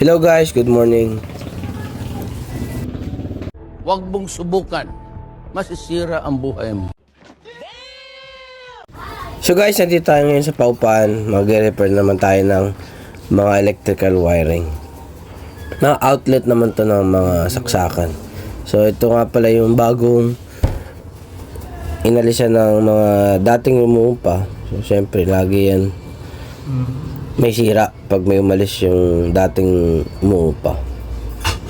Hello guys, good morning. Huwag mong subukan. Masisira ang buhay mo. So guys, nandito tayo ngayon sa Paupan. Mag-repair naman tayo ng mga electrical wiring. Mga outlet naman to ng mga saksakan. So ito nga pala yung bagong inalisan ng mga dating umuupa. So syempre lagi yan may sira pag may umalis yung dating umuupa.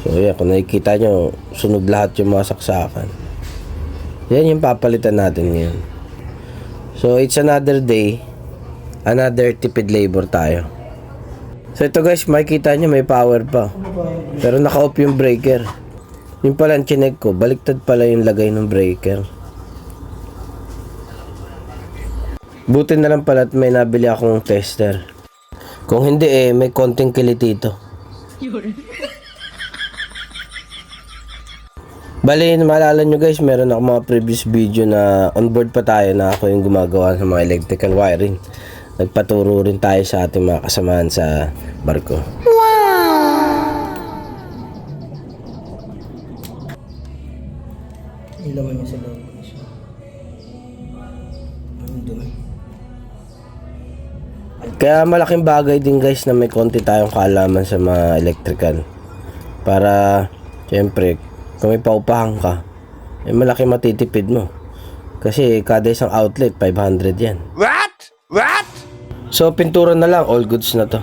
So yan, kung nakikita nyo, sunog lahat yung mga saksakan. Yan yung papalitan natin ngayon. So it's another day, another tipid labor tayo. So ito guys, makikita nyo may power pa, pero naka-off yung breaker. Yung pala ang chinek ko, baliktad pala yung lagay ng breaker. Buti na lang pala at may nabili akong tester. Kung hindi may konting kilitito. Bali, maalala nyo guys, meron ako mga previous video na onboard pa tayo na ako yung gumagawa ng mga electrical wiring. Nagpaturo rin tayo sa ating mga kasamahan sa barko. Ilawan niya sa loob. Ang dumi. Kaya malaking bagay din guys na may konti tayong kaalaman sa mga electrical. Para, syempre, kung may paupahan ka, malaki matitipid mo. Kasi kada isang outlet, 500 yan. What? So, pintura na lang, all goods na to.